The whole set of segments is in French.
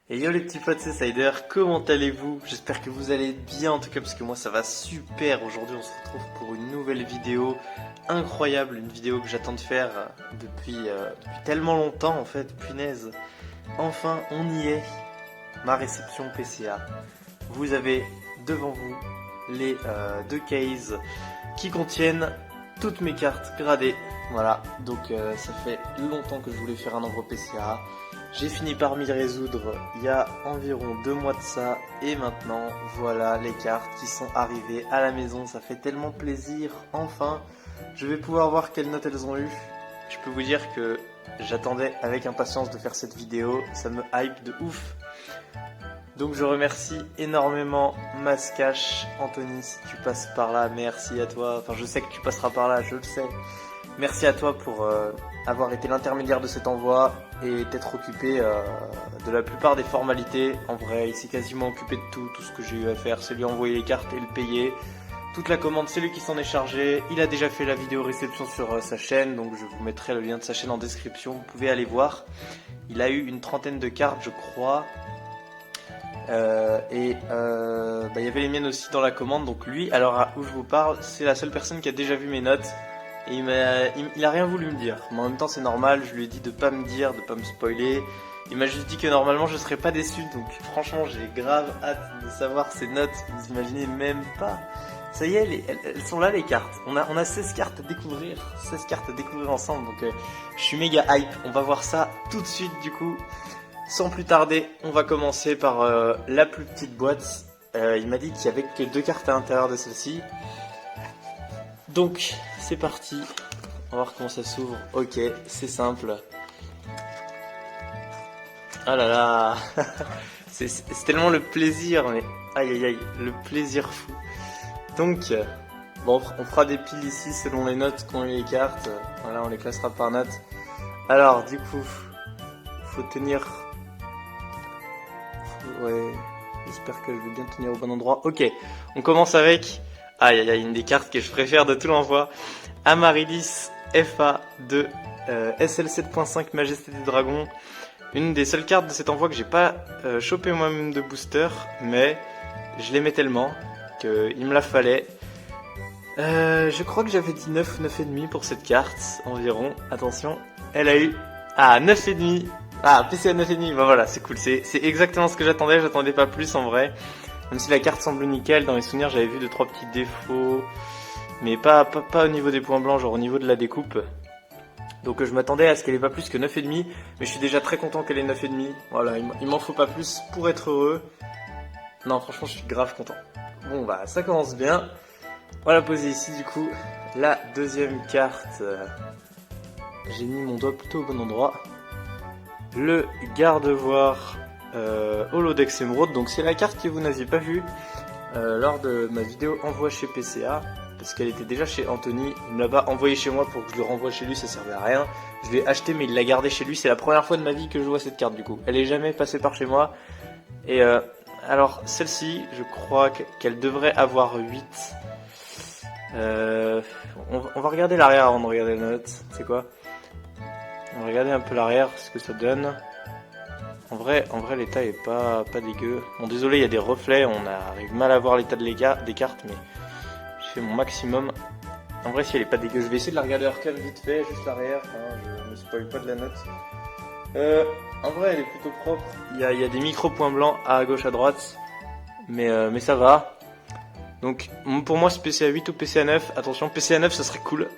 Et yo les petits potes, c'est Cider, comment allez-vous? J'espère que vous allez bien en tout cas parce que moi ça va super. Aujourd'hui on se retrouve pour une nouvelle vidéo incroyable, une vidéo que j'attends de faire depuis tellement longtemps en fait, punaise. Enfin on y est, ma réception PCA. Vous avez devant vous les deux cases qui contiennent toutes mes cartes gradées. Voilà, donc ça fait longtemps que je voulais faire un envoi PCA. J'ai fini par m'y résoudre il y a environ 2 mois de ça. Et maintenant, voilà les cartes qui sont arrivées à la maison. Ça fait tellement plaisir. Enfin, je vais pouvoir voir quelles notes elles ont eu. Je peux vous dire que j'attendais avec impatience de faire cette vidéo. Ça me hype de ouf. Donc je remercie énormément Mascash. Anthony, si tu passes par là, merci à toi. Enfin, je sais que tu passeras par là, je le sais. Merci à toi pour avoir été l'intermédiaire de cet envoi et t'être occupé de la plupart des formalités. En vrai, il s'est quasiment occupé de tout ce que j'ai eu à faire, c'est lui envoyer les cartes et le payer. Toute la commande, c'est lui qui s'en est chargé. Il a déjà fait la vidéo réception sur sa chaîne, donc je vous mettrai le lien de sa chaîne en description, vous pouvez aller voir. Il a eu une trentaine de cartes, je crois. Il y avait les miennes aussi dans la commande, donc lui, alors où je vous parle, c'est la seule personne qui a déjà vu mes notes. Et il a rien voulu me dire, mais en même temps c'est normal, je lui ai dit de pas me dire, de pas me spoiler. Il m'a juste dit que normalement je serais pas déçu, donc franchement j'ai grave hâte de savoir ces notes, vous imaginez même pas. Ça y est, elles sont là les cartes, on a 16 cartes à découvrir, 16 cartes à découvrir ensemble, donc je suis méga hype, on va voir ça tout de suite du coup. Sans plus tarder, on va commencer par la plus petite boîte. Il m'a dit qu'il y avait que 2 cartes à l'intérieur de celle-ci. Donc, c'est parti. On va voir comment ça s'ouvre. Ok, c'est simple. Ah là là. c'est tellement le plaisir, mais aïe aïe aïe, le plaisir fou. Donc, bon, on fera des piles ici selon les notes qu'ont eu les cartes. Voilà, on les classera par notes. Alors, du coup, faut tenir... Ouais, j'espère que je vais bien tenir au bon endroit. Ok, on commence avec... Aïe aïe aïe, une des cartes que je préfère de tout l'envoi. Amaryllis FA de SL 7.5 Majesté des Dragons. Une des seules cartes de cet envoi que j'ai pas chopé moi-même de booster, mais je l'aimais tellement qu'il me la fallait. Je crois que j'avais dit 9 ou 9,5 pour cette carte environ. Attention, elle a eu 9,5. Ah, PCA 9,5, bah voilà, c'est cool. C'est exactement ce que j'attendais pas plus en vrai. Même si la carte semble nickel, dans mes souvenirs j'avais vu 2-3 petits défauts, mais pas au niveau des points blancs, genre au niveau de la découpe. Donc je m'attendais à ce qu'elle ait pas plus que 9,5, mais je suis déjà très content qu'elle ait 9,5. Voilà, il m'en faut pas plus pour être heureux. Non, franchement je suis grave content. Bon bah ça commence bien. On va la poser ici du coup. La deuxième carte, j'ai mis mon doigt plutôt au bon endroit. Le Gardevoir Holodex Emerald, donc c'est la carte que vous n'aviez pas vue lors de ma vidéo envoi chez PCA, parce qu'elle était déjà chez Anthony. Il me l'a pas envoyé chez moi pour que je le renvoie chez lui, ça servait à rien. Je l'ai acheté mais il l'a gardé chez lui, c'est la première fois de ma vie que je vois cette carte du coup. Elle est jamais passée par chez moi. Et alors celle-ci, je crois qu'elle devrait avoir 8. On va regarder l'arrière avant de regarder la note, c'est quoi? On va regarder un peu l'arrière, ce que ça donne. En vrai l'état est pas dégueu. Bon désolé, il y a des reflets, on arrive mal à voir l'état des cartes, mais je fais mon maximum. En vrai si elle est pas dégueu, je vais essayer de la regarder arcane vite fait, juste l'arrière, je ne spoil pas de la note. En vrai elle est plutôt propre, il y a des micro points blancs à gauche à droite, mais ça va. Donc pour moi c'est PCA 8 ou PCA 9, attention PCA 9 ça serait cool.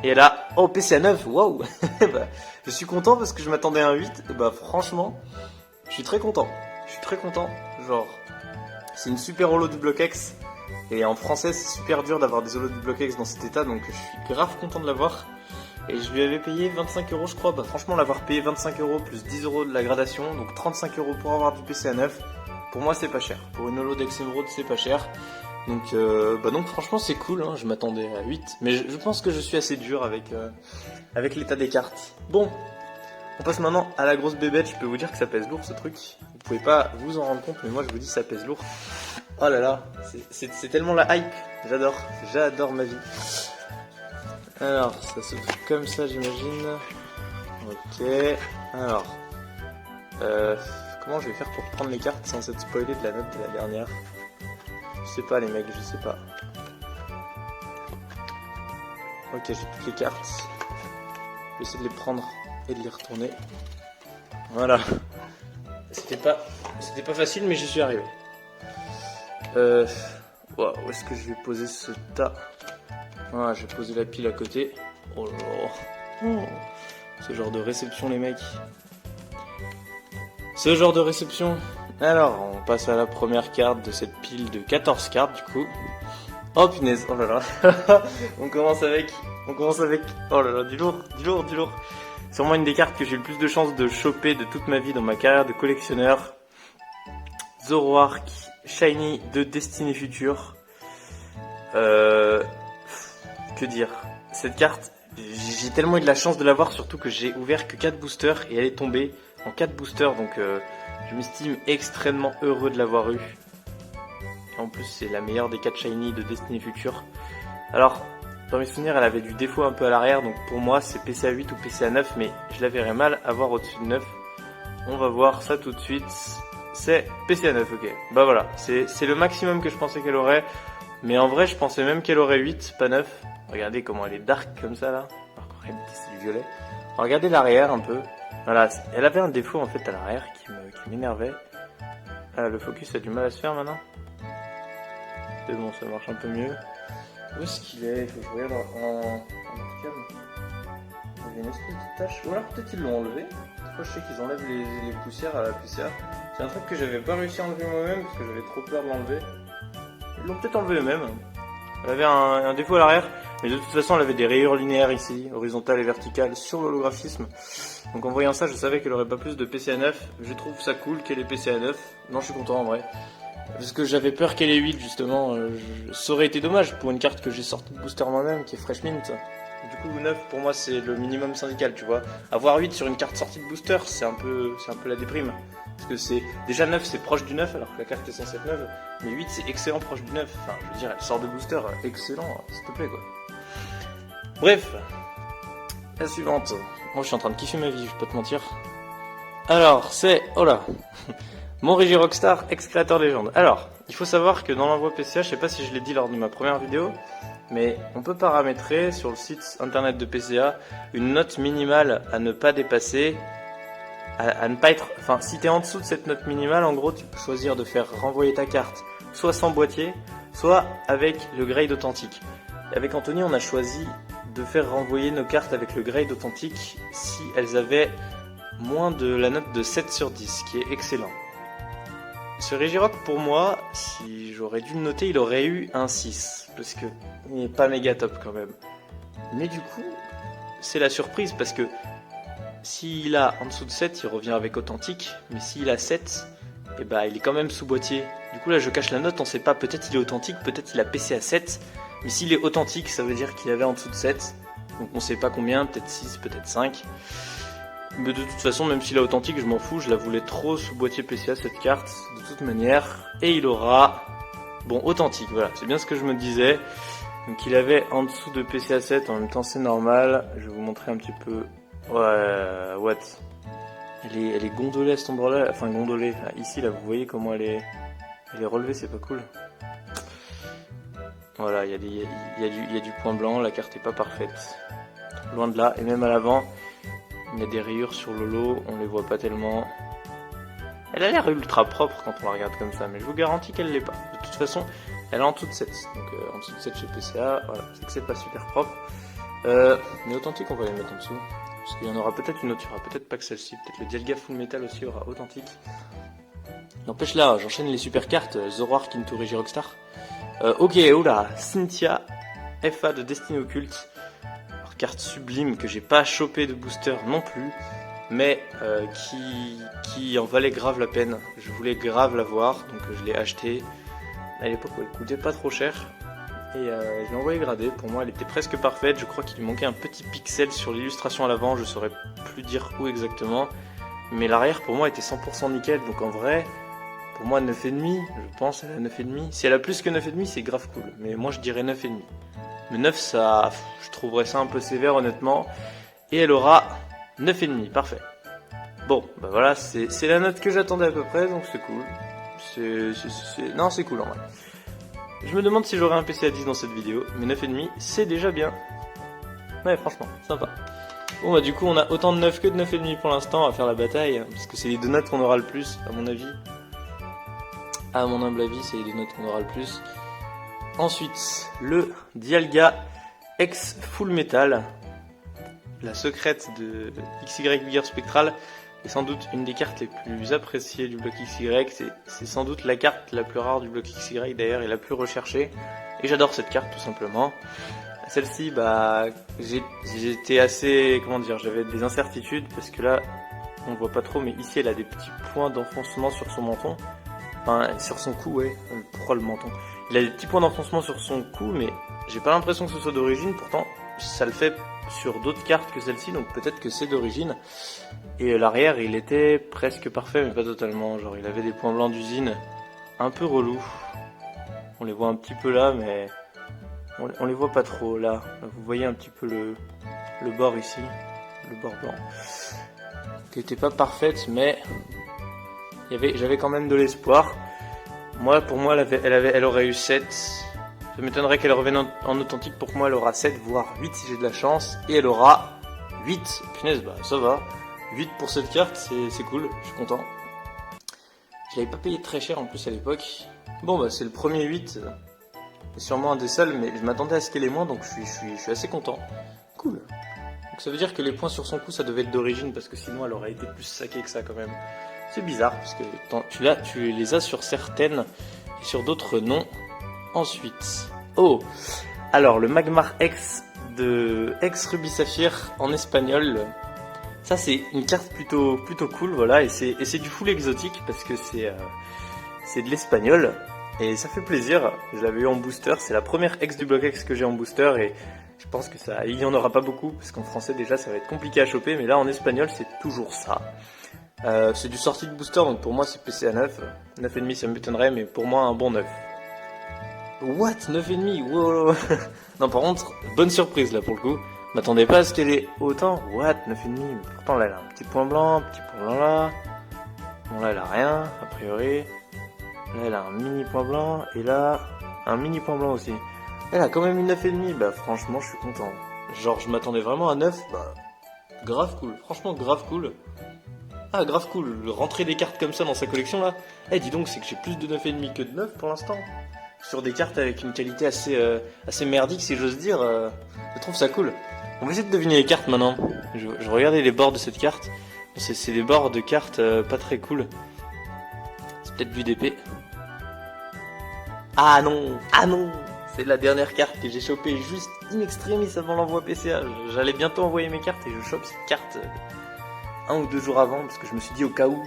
Et là, oh PCA 9, waouh. Je suis content parce que je m'attendais à un 8, et bah franchement, je suis très content. Genre, c'est une super holo du Block-X. Et en français, c'est super dur d'avoir des holos du Block-X dans cet état, donc je suis grave content de l'avoir. Et je lui avais payé 25 € je crois, bah franchement l'avoir payé 25 € plus 10 € de la gradation, donc 35 € pour avoir du PCA 9, pour moi c'est pas cher. Pour une holo d'Emerald c'est pas cher. Donc franchement c'est cool, hein. Je m'attendais à 8, mais je pense que je suis assez dur avec l'état des cartes. Bon, on passe maintenant à la grosse bébête. Je peux vous dire que ça pèse lourd ce truc. Vous pouvez pas vous en rendre compte, mais moi je vous dis ça pèse lourd. Oh là là, c'est tellement la hype. J'adore ma vie. Alors ça se fait comme ça j'imagine. Ok, alors comment je vais faire pour prendre les cartes sans être spoilé de la note de la dernière. Je sais pas les mecs, je sais pas. Ok, j'ai toutes les cartes. Je vais essayer de les prendre et de les retourner. Voilà. C'était pas facile, mais j'y suis arrivé. Wow, où est-ce que je vais poser ce tas? Voilà, je vais poser la pile à côté. Oh là là. Ce genre de réception, les mecs. Ce genre de réception. Alors, on passe à la première carte de cette pile de 14 cartes, du coup. Oh punaise, oh là là. On commence avec. Oh là là, du lourd. Sûrement une des cartes que j'ai le plus de chances de choper de toute ma vie dans ma carrière de collectionneur. Zoroark Shiny de Destiny Future. Que dire? Cette carte, j'ai tellement eu de la chance de l'avoir, surtout que j'ai ouvert que 4 boosters et elle est tombée en 4 boosters, donc je m'estime extrêmement heureux de l'avoir eu. Et en plus, c'est la meilleure des 4 Shiny de Destiny Future. Alors, dans mes souvenirs, elle avait du défaut un peu à l'arrière, donc pour moi, c'est PCA 8 ou PCA 9, mais je la verrais mal avoir au-dessus de 9. On va voir ça tout de suite. C'est PCA 9, ok. Bah voilà, c'est le maximum que je pensais qu'elle aurait. Mais en vrai, je pensais même qu'elle aurait 8, pas 9. Regardez comment elle est dark comme ça, là. Alors qu'en réalité, c'est du violet. Regardez l'arrière un peu. Voilà, elle avait un défaut en fait à l'arrière qui m'énervait. Le focus a du mal à se faire maintenant. C'est bon, ça marche un peu mieux. Où est-ce qu'il est? Il faut que je regarde en cam. Il y avait une espèce de tache. Ou alors peut-être ils l'ont enlevé. Moi je sais qu'ils enlèvent les poussières à la poussière. C'est un truc que j'avais pas réussi à enlever moi-même parce que j'avais trop peur de l'enlever. Ils l'ont peut-être enlevé eux-mêmes. Elle avait un défaut à l'arrière, mais de toute façon elle avait des rayures linéaires ici, horizontales et verticales sur l'holographisme. Donc en voyant ça, je savais qu'elle aurait pas plus de PCA 9. Je trouve ça cool qu'elle ait PCA 9. Non, je suis content en vrai. Parce que j'avais peur qu'elle ait 8 justement. Ça aurait été dommage pour une carte que j'ai sortie de booster moi-même, qui est Fresh Mint. Du coup 9 pour moi c'est le minimum syndical, tu vois. Avoir 8 sur une carte sortie de booster, c'est un peu la déprime. Parce que c'est déjà 9 c'est proche du 9 alors que la carte est censée être 9. Mais 8 c'est excellent proche du 9. Enfin je veux dire elle sort de booster, excellent, s'il te plaît quoi. Bref, la suivante. Moi je suis en train de kiffer ma vie, je vais pas te mentir. Alors c'est, oh là, mon Regirockstar, ex-créateur légende. Alors, il faut savoir que dans l'envoi PCA, je sais pas si je l'ai dit lors de ma première vidéo, mais on peut paramétrer sur le site internet de PCA une note minimale à ne pas dépasser, à ne pas être... Enfin, si tu es en dessous de cette note minimale, en gros, tu peux choisir de faire renvoyer ta carte soit sans boîtier, soit avec le grade authentique. Et avec Anthony, on a choisi de faire renvoyer nos cartes avec le grade authentique si elles avaient moins de la note de 7 sur 10, ce qui est excellent. Ce Regirock, pour moi, si j'aurais dû le noter, il aurait eu un 6, parce que il n'est pas méga top quand même. Mais du coup, c'est la surprise, parce que s'il a en dessous de 7, il revient avec authentique, mais s'il a 7, eh ben, il est quand même sous boîtier. Du coup là je cache la note, on sait pas, peut-être il est authentique, peut-être il a PCA 7, mais s'il est authentique, ça veut dire qu'il avait en dessous de 7, donc on sait pas combien, peut-être 6, peut-être 5. Mais de toute façon, même s'il est authentique, je m'en fous, je la voulais trop sous boîtier PCA cette carte, de toute manière. Et il aura, bon, authentique, voilà, c'est bien ce que je me disais. Donc il avait en dessous de PCA 7, en même temps c'est normal. Je vais vous montrer un petit peu, ouais, what. Elle est gondolée à cet endroit-là, enfin gondolée, ici là, vous voyez comment elle est relevée, c'est pas cool. Voilà, il y a du point blanc, la carte est pas parfaite. Loin de là, et même à l'avant. Il y a des rayures sur le lot, on les voit pas tellement. Elle a l'air ultra propre quand on la regarde comme ça, mais je vous garantis qu'elle l'est pas. De toute façon, elle est en dessous de 7. Donc en dessous de 7 chez PCA, voilà, c'est que c'est pas super propre. Mais authentique, on va les mettre en dessous. Parce qu'il y en aura peut-être une autre, il y aura peut-être pas que celle-ci. Peut-être le Dialga Full Metal aussi aura authentique. N'empêche là, j'enchaîne les super cartes. Zoroark into Regirockstar. Ok, oula, Cynthia, FA de Destiny Occult. Carte sublime que j'ai pas chopé de booster non plus, mais qui en valait grave la peine. Je voulais grave l'avoir, donc je l'ai acheté. À l'époque, elle coûtait pas trop cher. Et je l'ai envoyé grader. Pour moi, elle était presque parfaite. Je crois qu'il lui manquait un petit pixel sur l'illustration à l'avant. Je saurais plus dire où exactement. Mais l'arrière, pour moi, était 100% nickel. Donc en vrai, pour moi, 9,5. Je pense à la 9,5. Si elle a plus que 9,5, c'est grave cool. Mais moi, je dirais 9,5. Mais 9, ça, je trouverais ça un peu sévère honnêtement. Et elle aura 9,5, parfait. Bon, bah voilà, c'est la note que j'attendais à peu près, donc c'est cool. Non, c'est cool en vrai. Je me demande si j'aurai un PC à 10 dans cette vidéo, mais 9,5 c'est déjà bien. Ouais, franchement, sympa. Bon bah du coup on a autant de 9 que de 9,5 pour l'instant à faire la bataille, parce que c'est les 2 notes qu'on aura le plus, à mon avis. À mon humble avis, c'est les 2 notes qu'on aura le plus. Ensuite, le Dialga X Full Metal, la secrète de XY Gear Spectral, est sans doute une des cartes les plus appréciées du bloc XY. C'est sans doute la carte la plus rare du bloc XY d'ailleurs et la plus recherchée. Et j'adore cette carte tout simplement. Celle-ci, bah, j'étais assez, comment dire, j'avais des incertitudes parce que là, on ne voit pas trop, mais ici elle a des petits points d'enfoncement sur son menton. Enfin, sur son cou, ouais. Pourquoi le menton? Il a des petits points d'enfoncement sur son cou, mais j'ai pas l'impression que ce soit d'origine. Pourtant, ça le fait sur d'autres cartes que celle-ci, donc peut-être que c'est d'origine. Et l'arrière, il était presque parfait, mais pas totalement. Genre, il avait des points blancs d'usine un peu relous. On les voit un petit peu là, mais on les voit pas trop là. Vous voyez un petit peu le bord ici, le bord blanc, qui était pas parfaite, mais j'avais quand même de l'espoir. Pour moi, elle aurait eu 7. Ça m'étonnerait qu'elle revienne en authentique. Pour moi, elle aura 7, voire 8 si j'ai de la chance. Et elle aura 8. Punaise, bah ça va. 8 pour cette carte, c'est cool, je suis content. Je l'avais pas payé très cher en plus à l'époque. Bon, bah c'est le premier 8. C'est sûrement un des seuls, mais je m'attendais à ce qu'elle ait moins, donc je suis assez content. Cool. Donc ça veut dire que les points sur son cou, ça devait être d'origine, parce que sinon elle aurait été plus saquée que ça quand même. C'est bizarre, parce que tu les as sur certaines, et sur d'autres non. Ensuite, oh, alors le Magmar X de Ex Ruby Saphir en espagnol. Ça c'est une carte plutôt cool, voilà, et c'est du full exotique, parce que c'est de l'espagnol. Et ça fait plaisir, je l'avais eu en booster, c'est la première X du bloc X que j'ai en booster et je pense que il y en aura pas beaucoup parce qu'en français déjà ça va être compliqué à choper, mais là en espagnol c'est toujours ça. C'est du sorti de booster donc pour moi c'est PC à 9, 9,5 ça m'étonnerait mais pour moi un bon 9. What? 9,5? Wow. Non par contre, bonne surprise là pour le coup, m'attendais pas à ce qu'elle ait autant. What? 9,5? Pourtant là elle a un petit point blanc, là. Bon là elle a rien a priori. Là, elle a un mini point blanc, et là, un mini point blanc aussi. Elle a quand même une 9,5, bah franchement, je suis content. Genre, je m'attendais vraiment à 9, bah, grave cool, franchement, grave cool. Ah, grave cool, rentrer des cartes comme ça dans sa collection, là. Eh, dis donc, c'est que j'ai plus de 9,5 que de 9 pour l'instant. Sur des cartes avec une qualité assez merdique, si j'ose dire, je trouve ça cool. On va essayer de deviner les cartes maintenant. Je regardais les bords de cette carte. C'est des bords de cartes pas très cool. C'est peut-être du DP. Ah non, c'est la dernière carte que j'ai chopée juste in extremis avant l'envoi PCA. J'allais bientôt envoyer mes cartes et je chope cette carte 1 ou 2 jours avant parce que je me suis dit au cas où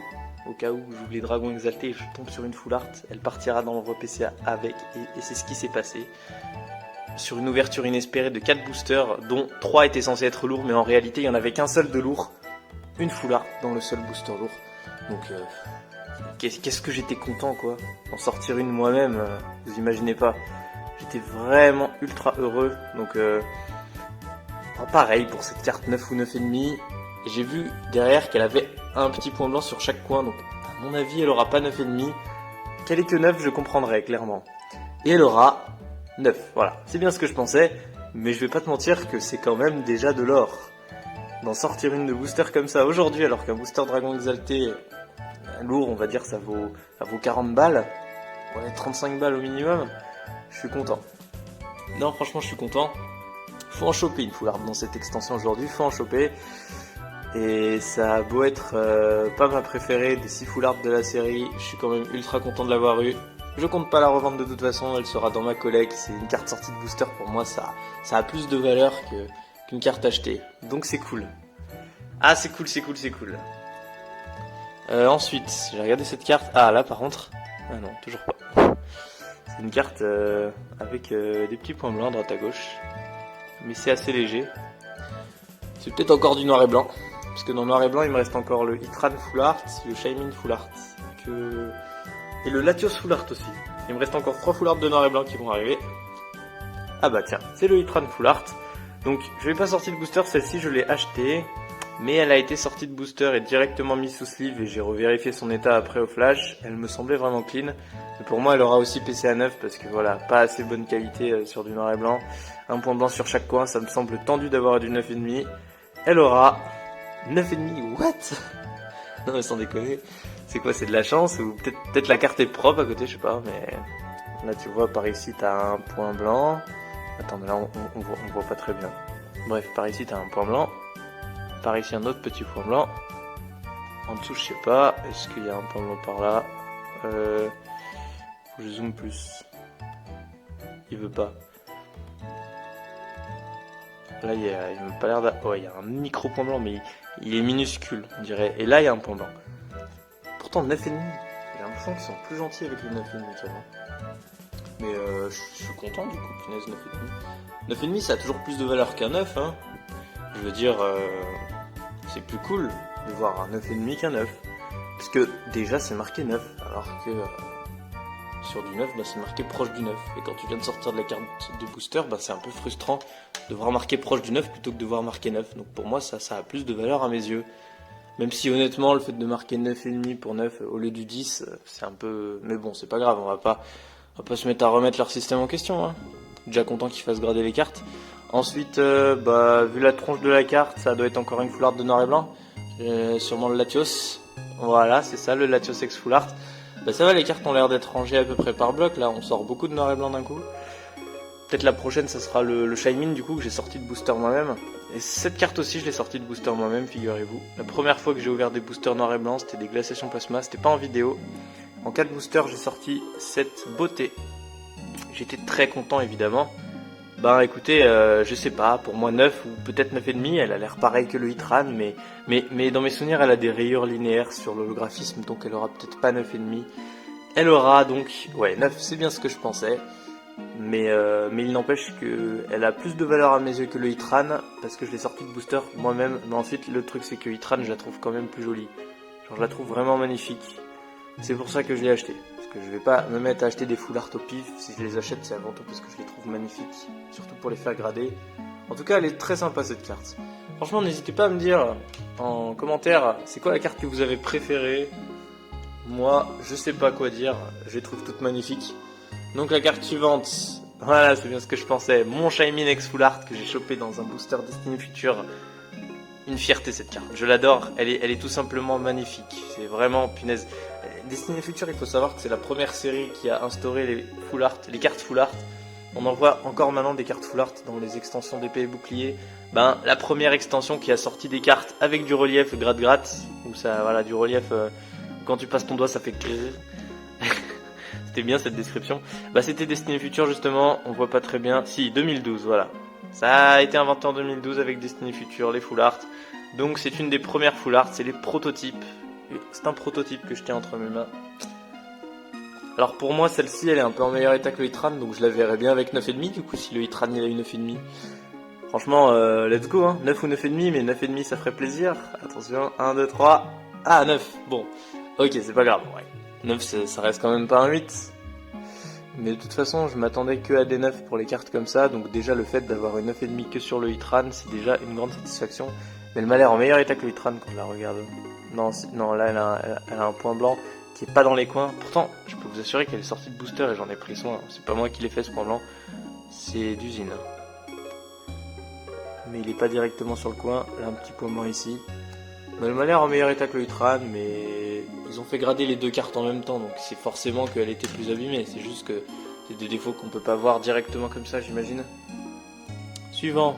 j'ouvre les dragons exaltés et je tombe sur une full art, elle partira dans l'envoi PCA avec et c'est ce qui s'est passé. Sur une ouverture inespérée de 4 boosters dont 3 étaient censés être lourds mais en réalité il n'y en avait qu'un seul de lourd. Une full art dans le seul booster lourd. Donc qu'est-ce que j'étais content quoi, d'en sortir une moi-même, vous imaginez pas. J'étais vraiment ultra heureux, donc pareil pour cette carte 9 ou 9,5, et j'ai vu derrière qu'elle avait un petit point blanc sur chaque coin, donc à mon avis elle aura pas 9,5, qu'elle ait que 9 je comprendrais clairement. Et elle aura 9, voilà, c'est bien ce que je pensais, mais je vais pas te mentir que c'est quand même déjà de l'or. D'en sortir une de booster comme ça aujourd'hui alors qu'un booster dragon exalté lourd, on va dire, ça vaut 40 balles, ouais, 35 balles au minimum, je suis content. Non, franchement, je suis content. Faut en choper une full art dans cette extension aujourd'hui, faut en choper. Et ça a beau être pas ma préférée des 6 full art de la série, je suis quand même ultra content de l'avoir eu. Je compte pas la revendre de toute façon, elle sera dans ma collecte, c'est une carte sortie de booster pour moi, ça a plus de valeur qu'une carte achetée, donc c'est cool. Ah, c'est cool. Ensuite, j'ai regardé cette carte. Ah, là par contre. Ah non, toujours pas. C'est une carte avec des petits points blancs à droite à gauche. Mais c'est assez léger. C'est peut-être encore du noir et blanc. Parce que dans noir et blanc, il me reste encore le Itran Full Art, le Shaymin Full Art. Et le Latios Full Art aussi. Il me reste encore 3 Full Art de noir et blanc qui vont arriver. Ah bah tiens, c'est le Itran Full Art. Donc, je l'ai pas sorti de booster, celle-ci je l'ai achetée. mais elle a été sortie de booster et directement mise sous sleeve et j'ai revérifié son état après au flash, elle me semblait vraiment clean. Et pour moi elle aura aussi PCA 9 parce que voilà, pas assez bonne qualité sur du noir et blanc, un point blanc sur chaque coin, ça me semble tendu d'avoir du 9,5. Elle aura 9,5, what? Non mais sans déconner, c'est quoi, c'est de la chance ou peut-être la carte est propre à côté, je sais pas, mais là tu vois par ici t'as un point blanc, attends mais là on voit pas très bien. Bref, par ici t'as un point blanc, par ici un autre petit point blanc, en dessous je sais pas, est-ce qu'il y a un point blanc par là, faut que je zoome plus, il veut pas. Là il m'a pas l'air il y a un micro point blanc mais il est minuscule on dirait, et là il y a un point blanc. Pourtant 9,5, j'ai l'impression qu'ils sont plus gentils avec les 9,5 qu'avant. Mais je suis content du coup, punaise, 9,5. 9,5 ça a toujours plus de valeur qu'un 9, hein. Je veux dire, c'est plus cool de voir un 9,5 qu'un 9. Parce que déjà c'est marqué 9, alors que sur du 9, bah, c'est marqué proche du 9. Et quand tu viens de sortir de la carte de booster, bah, c'est un peu frustrant de voir marqué proche du 9 plutôt que de voir marqué 9. Donc pour moi ça a plus de valeur à mes yeux. Même si honnêtement le fait de marquer 9,5 pour 9 au lieu du 10, c'est un peu... Mais bon, c'est pas grave, on va pas se mettre à remettre leur système en question, hein. Déjà content qu'ils fassent grader les cartes. Ensuite, bah, vu la tronche de la carte, ça doit être encore une full art de noir et blanc. Sûrement le Latios. Voilà, c'est ça, le Latios X full art. Bah ça va, les cartes ont l'air d'être rangées à peu près par bloc. Là, on sort beaucoup de noir et blanc d'un coup. Peut-être la prochaine, ça sera le Shaymin, du coup, que j'ai sorti de booster moi-même. Et cette carte aussi, je l'ai sortie de booster moi-même, figurez-vous. La première fois que j'ai ouvert des boosters noir et blanc, c'était des glaciations plasma, c'était pas en vidéo. En 4 boosters, j'ai sorti cette beauté. J'étais très content, évidemment. Bah écoutez, je sais pas, pour moi 9 ou peut-être 9,5, elle a l'air pareille que le Hitran, mais dans mes souvenirs, elle a des rayures linéaires sur l'holographisme, donc elle aura peut-être pas 9,5. Elle aura donc, ouais, 9, c'est bien ce que je pensais. Mais il n'empêche qu'elle a plus de valeur à mes yeux que le Hitran, parce que je l'ai sorti de booster moi-même. Mais ensuite, le truc, c'est que Hitran, je la trouve quand même plus jolie. Genre, je la trouve vraiment magnifique. C'est pour ça que je l'ai acheté. Parce que je vais pas me mettre à acheter des full art au pif. Si je les achète, c'est avant tout parce que je les trouve magnifiques. Surtout pour les faire grader. En tout cas, elle est très sympa cette carte. Franchement, n'hésitez pas à me dire en commentaire, c'est quoi la carte que vous avez préférée. Moi, je sais pas quoi dire. Je les trouve toutes magnifiques. Donc la carte suivante, voilà, c'est bien ce que je pensais, mon Shaymin X Full Art que j'ai chopé dans un booster Destiny Future. Une fierté cette carte, je l'adore, elle est tout simplement magnifique, c'est vraiment punaise. Destiny Future, il faut savoir que c'est la première série qui a instauré les Full Art, les cartes Full Art. On en voit encore maintenant des cartes Full Art dans les extensions d'épée et bouclier. Ben, la première extension qui a sorti des cartes avec du relief gratte-gratte, où ça, voilà, du relief, quand tu passes ton doigt ça fait C'était bien cette description. Bah c'était Destiny Future justement, on voit pas très bien. Si, 2012, voilà. Ça a été inventé en 2012 avec Destiny Future, les full art. Donc c'est une des premières full art, c'est les prototypes. C'est un prototype que je tiens entre mes mains. Alors pour moi celle-ci elle est un peu en meilleur état que le Hitran, donc je la verrais bien avec 9,5 du coup si le Hitran il a eu 9,5. Franchement, let's go, hein. 9 ou 9,5, mais 9,5 ça ferait plaisir. Attention, 1, 2, 3. Ah, 9, bon. Ok, c'est pas grave, ouais. 9, ça reste quand même pas un 8. Mais de toute façon, je m'attendais que à des 9 pour les cartes comme ça. Donc déjà, le fait d'avoir une 9,5 que sur le Hitran, c'est déjà une grande satisfaction. Mais elle m'a l'air en meilleur état que le Hitran quand je la regarde. Non, là, elle a un point blanc qui est pas dans les coins. Pourtant, je peux vous assurer qu'elle est sortie de booster et j'en ai pris soin. C'est pas moi qui l'ai fait, ce point blanc. C'est d'usine. Mais il est pas directement sur le coin. Là, un petit point blanc ici. Mais elle m'a l'air en meilleur état que le Hitran, mais ils ont fait grader les deux cartes en même temps, donc c'est forcément qu'elle était plus abîmée. C'est juste que c'est des défauts qu'on peut pas voir directement comme ça, j'imagine. Suivant.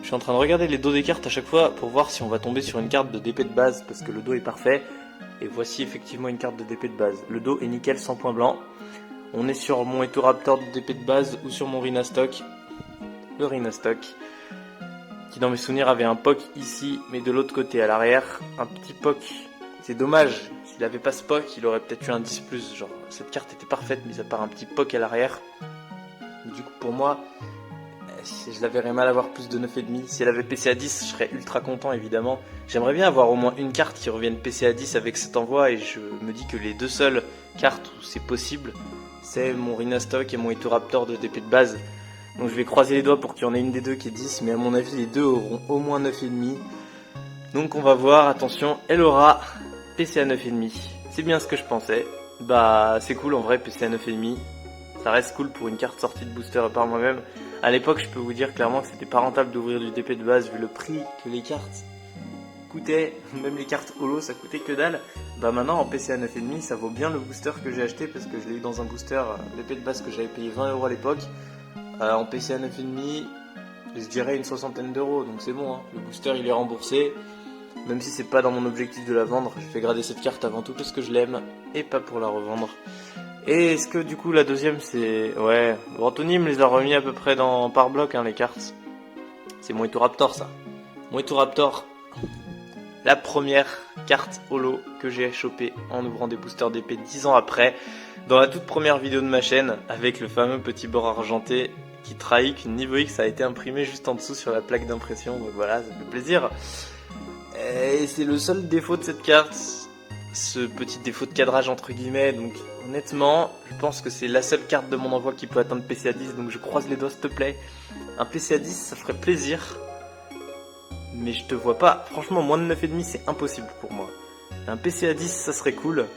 Je suis en train de regarder les dos des cartes à chaque fois pour voir si on va tomber sur une carte de DP de base, parce que le dos est parfait. Et voici effectivement une carte de DP de base. Le dos est nickel sans point blanc. On est sur mon Etoraptor de DP de base ou sur mon Rhinastock. Le Rhinastock. Qui dans mes souvenirs avait un POC ici, mais de l'autre côté, à l'arrière, un petit POC. C'est dommage, s'il avait pas ce POC, il aurait peut-être eu un 10+, genre, cette carte était parfaite, mis à part un petit POC à l'arrière. Du coup, pour moi, je la verrais mal avoir plus de 9,5. Si elle avait PC à 10, je serais ultra content, évidemment. J'aimerais bien avoir au moins une carte qui revienne PC à 10 avec cet envoi, et je me dis que les deux seules cartes où c'est possible, c'est mon Rhinastock et mon Etoraptor de DP de base. Donc je vais croiser les doigts pour qu'il y en ait une des deux qui est 10, mais à mon avis les deux auront au moins 9,5. Donc on va voir, attention, elle aura PCA 9,5. C'est bien ce que je pensais. Bah c'est cool en vrai, PCA 9,5. Ça reste cool pour une carte sortie de booster par moi-même. À l'époque, je peux vous dire clairement que c'était pas rentable d'ouvrir du DP de base vu le prix que les cartes coûtaient. Même les cartes holo, ça coûtait que dalle. Bah maintenant en PCA 9,5, ça vaut bien le booster que j'ai acheté parce que je l'ai eu dans un booster DP de base que j'avais payé 20 € à l'époque. En PCA 9,5, je dirais une soixantaine d'euros, donc c'est bon, hein. Le booster il est remboursé. Même si c'est pas dans mon objectif de la vendre, je fais grader cette carte avant tout parce que je l'aime et pas pour la revendre. Et est-ce que du coup la deuxième c'est... Ouais, Anthony me les a remis à peu près par bloc hein, les cartes. C'est Moito Raptor ça. Moito Raptor, la première carte holo que j'ai chopée en ouvrant des boosters d'épée 10 ans après. Dans la toute première vidéo de ma chaîne avec le fameux petit bord argenté qui trahit qu'une Niveau X a été imprimée juste en dessous sur la plaque d'impression. Donc voilà, ça fait plaisir. Et c'est le seul défaut de cette carte, ce petit défaut de cadrage entre guillemets, donc honnêtement, je pense que c'est la seule carte de mon envoi qui peut atteindre PCA 10, donc je croise les doigts s'il te plaît. Un PCA 10, ça ferait plaisir, mais je te vois pas, franchement moins de 9,5 c'est impossible pour moi. Un PCA 10 ça serait cool,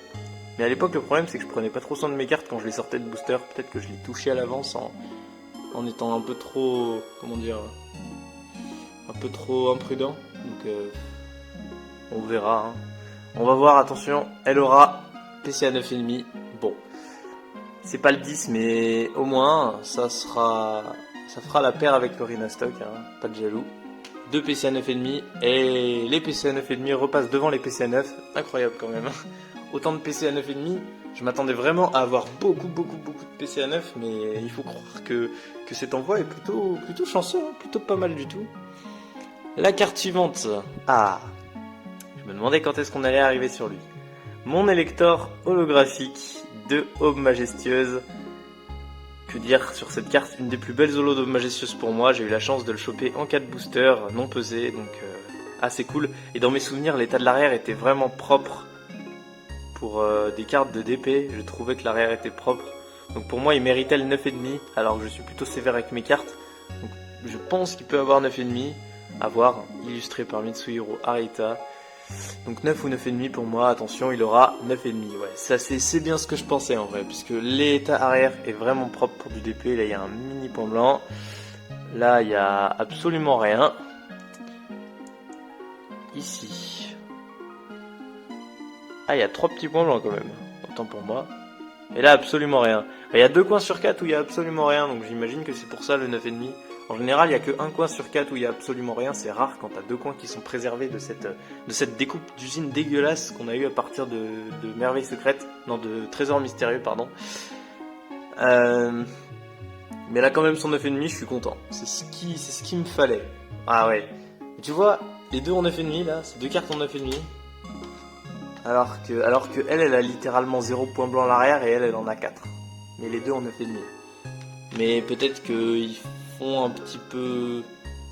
mais à l'époque le problème c'est que je prenais pas trop soin de mes cartes quand je les sortais de booster, peut-être que je les touchais à l'avance en étant un peu trop, comment dire, un peu trop imprudent, donc on verra. Hein. On va voir, attention, elle aura PCA 9,5. Bon, c'est pas le 10, mais au moins, ça fera la paire avec le Rhinastock, hein, pas de jaloux. 2 PCA 9,5 et les PCA 9,5 repassent devant les PCA 9. Incroyable quand même. Autant de PCA 9,5, je m'attendais vraiment à avoir beaucoup de PCA 9, mais il faut croire que cet envoi est plutôt chanceux, hein, plutôt pas mal du tout. La carte suivante. Ah, je me demandais quand est-ce qu'on allait arriver sur lui. Mon Elector holographique de Aube Majestueuse. Que dire sur cette carte, une des plus belles holos d'Aube Majestueuse pour moi. J'ai eu la chance de le choper en 4 boosters, non pesé, donc assez cool. Et dans mes souvenirs, l'état de l'arrière était vraiment propre. Pour des cartes de DP, je trouvais que l'arrière était propre. Donc pour moi, il méritait le 9,5, alors que je suis plutôt sévère avec mes cartes. Donc je pense qu'il peut avoir 9,5. À voir, illustré par Mitsuhiro Arita. Donc 9 ou 9,5 pour moi, attention, il aura 9,5. Ouais, ça c'est bien ce que je pensais en vrai, puisque l'état arrière est vraiment propre pour du DP. Là, il y a un mini point blanc. Là, il y a absolument rien. Ici. Ah, il y a 3 petits points blancs quand même. Autant pour moi. Et là, absolument rien. Il y a 2 coins sur 4 où il y a absolument rien, donc j'imagine que c'est pour ça le 9,5. En général, il n'y a que un coin sur 4 où il n'y a absolument rien. C'est rare quand tu as 2 coins qui sont préservés de cette découpe d'usine dégueulasse qu'on a eu à partir de Merveilles Secrètes. Non, de Trésors Mystérieux, pardon. Mais là, quand même, son 9,5, je suis content. C'est ce qu'il me fallait. Ah ouais. Et tu vois, les deux en 9,5 là, c'est 2 cartes en 9,5. Alors que elle a littéralement 0 point blanc à l'arrière et elle en a 4. Mais les deux en 9,5. Mais peut-être qu'ils font un petit peu...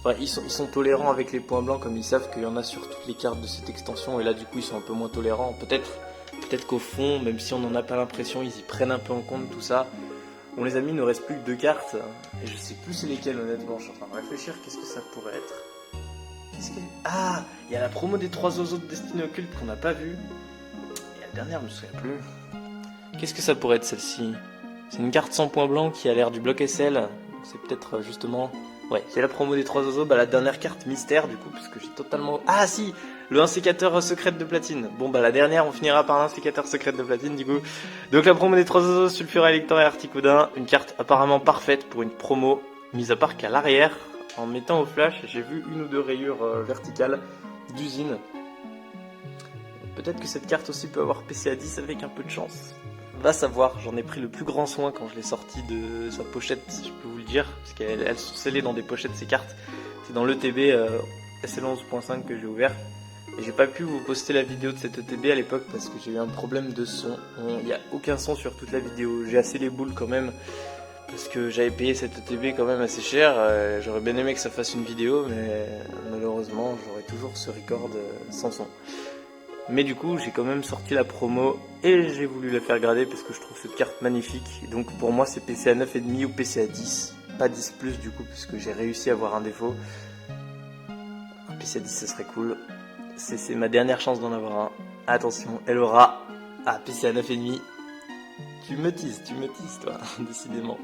Enfin, ils sont tolérants avec les points blancs comme ils savent qu'il y en a sur toutes les cartes de cette extension. Et là, du coup, ils sont un peu moins tolérants. Peut-être qu'au fond, même si on n'en a pas l'impression, ils y prennent un peu en compte tout ça. On les a mis, il ne reste plus que 2 cartes. Et je sais plus c'est lesquelles, honnêtement. Je suis en train de réfléchir, qu'est-ce que ça pourrait être. Ah, il y a la promo des 3 oiseaux de destinée occulte qu'on n'a pas vue. Et la dernière, je me souviens plus. Qu'est-ce que ça pourrait être celle-ci? C'est une carte sans point blanc qui a l'air du bloc SL. C'est peut-être justement... Ouais, c'est la promo des 3 oiseaux. Bah la dernière carte mystère du coup, parce que j'ai totalement... Ah si, le insécateur secrète de platine. Bon bah la dernière, on finira par l'insécateur secrète de platine du coup. Donc la promo des 3 oiseaux, Sulfura, Elector et Articoudin. Une carte apparemment parfaite pour une promo, mis à part qu'à l'arrière... En mettant au flash, j'ai vu 1 ou 2 rayures verticales d'usine. Peut-être que cette carte aussi peut avoir PCA 10 avec un peu de chance. Va savoir, j'en ai pris le plus grand soin quand je l'ai sorti de sa pochette, si je peux vous le dire. Parce qu'elles sont scellées dans des pochettes ces cartes. C'est dans l'ETB SL11.5 que j'ai ouvert. Et j'ai pas pu vous poster la vidéo de cette ETB à l'époque parce que j'ai eu un problème de son. Il n'y a aucun son sur toute la vidéo. J'ai assez les boules quand même. Parce que j'avais payé cette ETB quand même assez cher, j'aurais bien aimé que ça fasse une vidéo, mais malheureusement j'aurais toujours ce record sans son. Mais du coup j'ai quand même sorti la promo et j'ai voulu la faire grader parce que je trouve cette carte magnifique. Donc pour moi c'est PCA 9,5 ou PCA 10, pas 10 plus du coup puisque j'ai réussi à avoir un défaut. Un PCA 10 ça serait cool. c'est ma dernière chance d'en avoir un. Attention, elle aura... Ah, PCA 9,5. Tu me teases toi, décidément.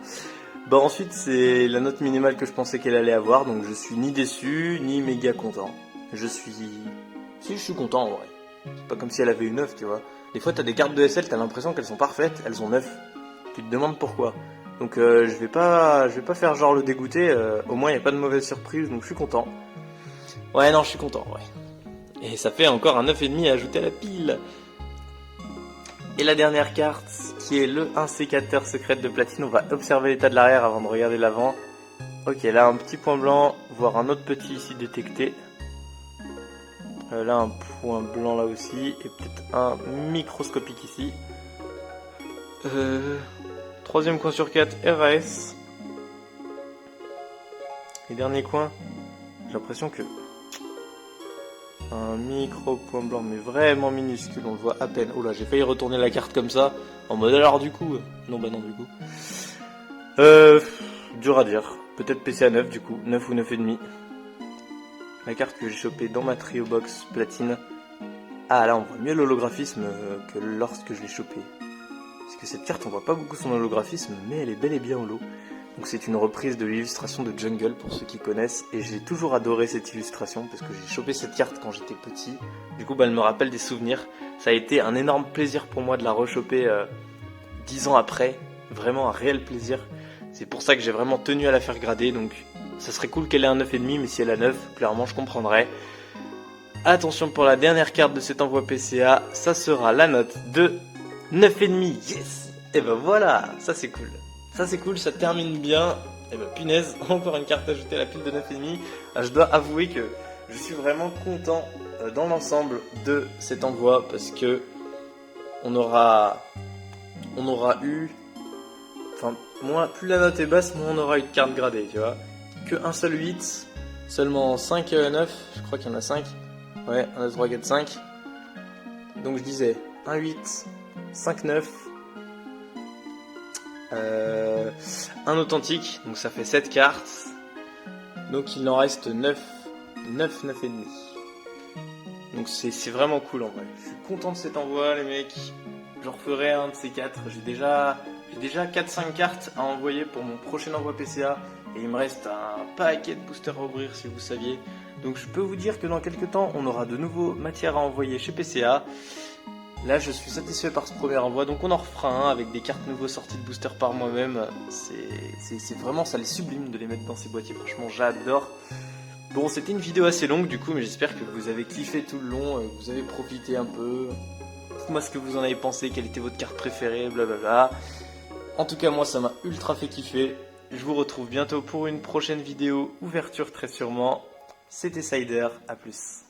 Bah ensuite, c'est la note minimale que je pensais qu'elle allait avoir, donc je suis ni déçu, ni méga content. Si, je suis content en vrai. C'est pas comme si elle avait eu 9, tu vois. Des fois, t'as des cartes de SL, t'as l'impression qu'elles sont parfaites, elles ont 9. Tu te demandes pourquoi. Donc je vais pas faire genre le dégoûter, au moins il n'y a pas de mauvaise surprise, donc je suis content. Ouais, non, je suis content, ouais. Et ça fait encore un 9,5 à ajouter à la pile. Et la dernière carte, qui est le 1 sécateur secrète de platine, on va observer l'état de l'arrière avant de regarder l'avant. Ok, là un petit point blanc, voire un autre petit ici détecté. Là un point blanc là aussi, et peut-être un microscopique ici. Troisième coin sur 4, RAS. Et dernier coin, j'ai l'impression que... Un micro point blanc, mais vraiment minuscule, on le voit à peine. Oh là, j'ai failli retourner la carte comme ça, en mode alors du coup... Non, bah non, du coup. Dur à dire. Peut-être PCA 9 du coup, 9 ou 9,5. La carte que j'ai chopée dans ma trio box platine. Ah là, on voit mieux l'holographisme que lorsque je l'ai chopée. Parce que cette carte, on voit pas beaucoup son holographisme, mais elle est bel et bien holo. Donc c'est une reprise de l'illustration de Jungle pour ceux qui connaissent, et j'ai toujours adoré cette illustration parce que j'ai chopé cette carte quand j'étais petit. Du coup, bah, elle me rappelle des souvenirs. Ça a été un énorme plaisir pour moi de la rechoper 10 ans après. Vraiment un réel plaisir. C'est pour ça que j'ai vraiment tenu à la faire grader. Donc ça serait cool qu'elle ait un 9,5, mais si elle a 9, clairement je comprendrais. Attention pour la dernière carte de cet envoi PCA, ça sera la note de 9,5. Yes! Et ben voilà, ça c'est cool. Ça c'est cool, ça termine bien. Et bah punaise, encore une carte ajoutée à la pile de 9,5. Je dois avouer que je suis vraiment content dans l'ensemble de cet envoi parce que on aura eu... Enfin, plus la note est basse, moins on aura eu de cartes gradées, tu vois. Que un seul 8, seulement 5 9, je crois qu'il y en a 5. Ouais, 1, 2, 3, 4, 5. Donc je disais 1, 8, 5, 9. Un authentique, donc ça fait 7 cartes. Donc il en reste 9 et demi. Donc c'est vraiment cool en vrai. Je suis content de cet envoi les mecs. J'en referai un de ces 4. J'ai déjà 4-5 cartes à envoyer pour mon prochain envoi PCA. Et il me reste un paquet de boosters à ouvrir si vous saviez. Donc je peux vous dire que dans quelques temps on aura de nouveaux matières à envoyer chez PCA. Là je suis satisfait par ce premier envoi, donc on en refera un avec des cartes nouveaux sorties de booster par moi-même. C'est vraiment, ça les sublime de les mettre dans ces boîtiers, franchement j'adore. Bon, c'était une vidéo assez longue du coup, mais j'espère que vous avez kiffé tout le long, que vous avez profité un peu. Dites-moi ce que vous en avez pensé, quelle était votre carte préférée, blablabla. En tout cas moi ça m'a ultra fait kiffer. Je vous retrouve bientôt pour une prochaine vidéo ouverture très sûrement. C'était Cider, à plus.